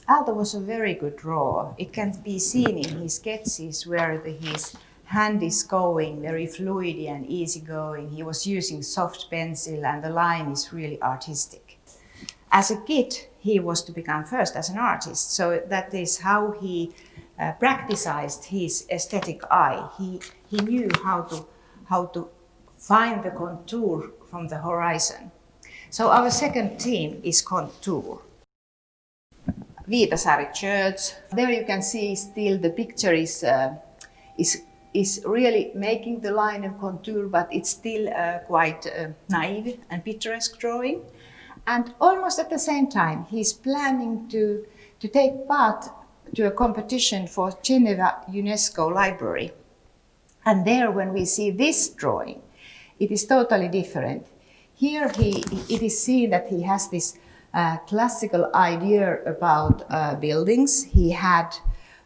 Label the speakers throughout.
Speaker 1: Aalto was a very good drawer. It can be seen in his sketches where his hand is going very fluid and easygoing. He was using soft pencil and the line is really artistic. As a kid, he was to become first as an artist. So that is how he practiced his aesthetic eye. He knew how to find the contour from the horizon. So our second theme is contour. Viitasaari Church. There you can see still the picture is really making the line of contour, but it's still quite naive and picturesque drawing. And almost at the same time, he's planning to take part to a competition for Geneva UNESCO Library. And there, when we see this drawing, it is totally different. Here, it is seen that he has this classical idea about buildings. He had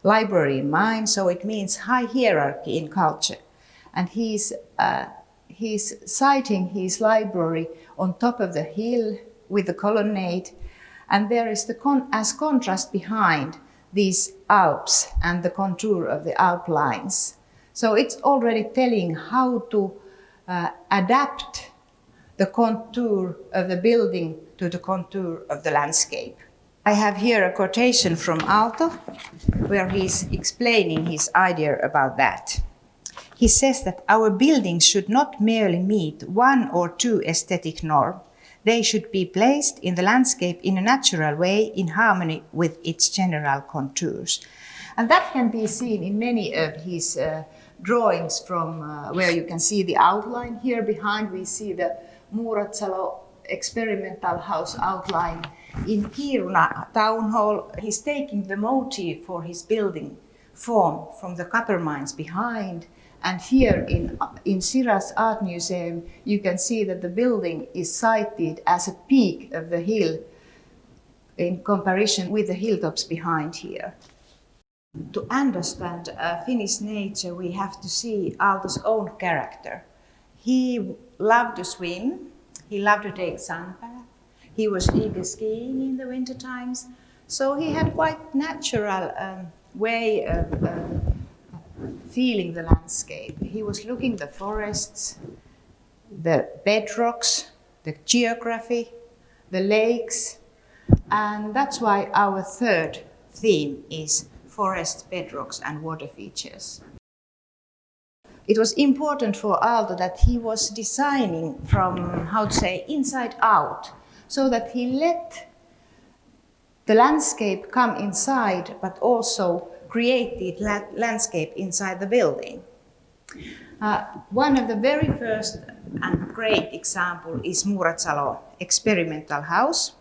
Speaker 1: library in mind, so it means high hierarchy in culture. And he's siting his library on top of the hill with the colonnade, and there is as contrast behind these Alps and the contour of the Alp lines. So it's already telling how to adapt the contour of the building to the contour of the landscape. I have here a quotation from Aalto, where he's explaining his idea about that. He says that our buildings should not merely meet one or two aesthetic norms. They should be placed in the landscape in a natural way in harmony with its general contours. And that can be seen in many of his drawings from where you can see the outline. Here behind we see the Muuratalo experimental house outline. In Kiruna town hall, he's taking the motif for his building form from the copper mines behind. And here in Sira's Art Museum, you can see that the building is sited as a peak of the hill in comparison with the hilltops behind here. To understand Finnish nature, we have to see Aalto's own character. He loved to swim, he loved to take sunbath, he was eager skiing in the winter times, so he had quite natural way of feeling the landscape. He was looking the forests, the bedrocks, the geography, the lakes, and that's why our third theme is forest, bedrocks and water features. It was important for Aalto that he was designing from, how to say, inside out, so that he let the landscape come inside, but also created landscape inside the building. One of the very first and great example is Muuratalo experimental house,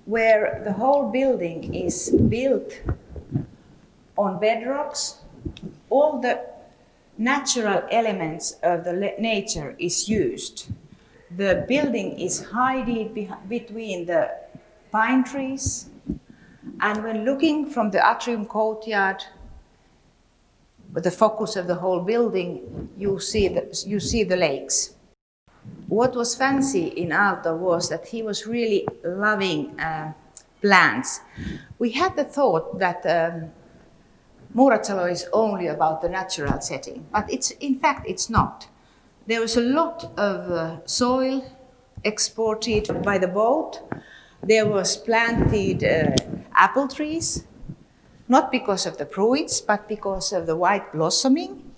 Speaker 1: where the whole building is built on bedrocks. All the natural elements of the nature is used. The building is hidden between the pine trees. And when looking from the atrium courtyard, with the focus of the whole building, you see the lakes. What was fancy in Aalto was that he was really loving plants. We had the thought that Muuratalo is only about the natural setting, but in fact it's not. There was a lot of soil exported by the boat. There was planted apple trees, not because of the fruits, but because of the white blossoming.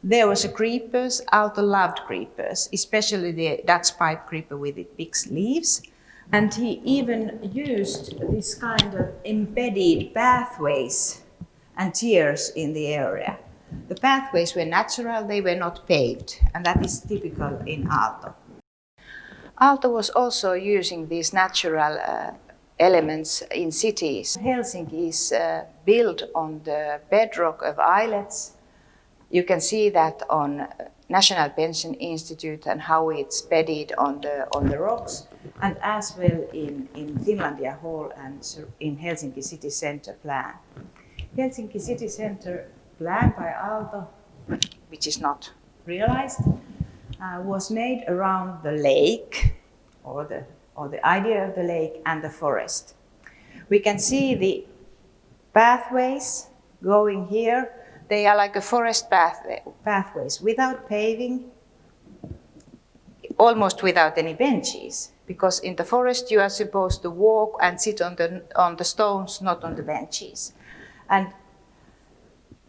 Speaker 1: There was creepers. Aalto loved creepers, especially the Dutch pipe creeper with its big leaves. And he even used this kind of embedded pathways and tiers in the area. The pathways were natural, they were not paved, and that is typical in Aalto. Aalto was also using these natural elements in cities. Helsinki is built on the bedrock of islets. You can see that on National Pension Institute and how it's bedded on the rocks, and as well in Finlandia Hall and in Helsinki City Center plan. Helsinki City Center plan by Aalto, which is not realized, was made around the lake, or the idea of the lake and the forest. We can see the pathways going here. They are like a forest pathways without paving, almost without any benches, because in the forest you are supposed to walk and sit on the stones, not on the benches. And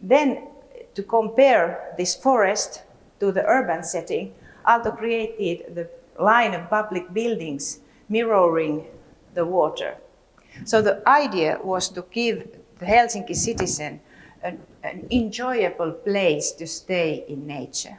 Speaker 1: then to compare this forest to the urban setting, Aalto created the line of public buildings mirroring the water. So the idea was to give the Helsinki citizen an enjoyable place to stay in nature.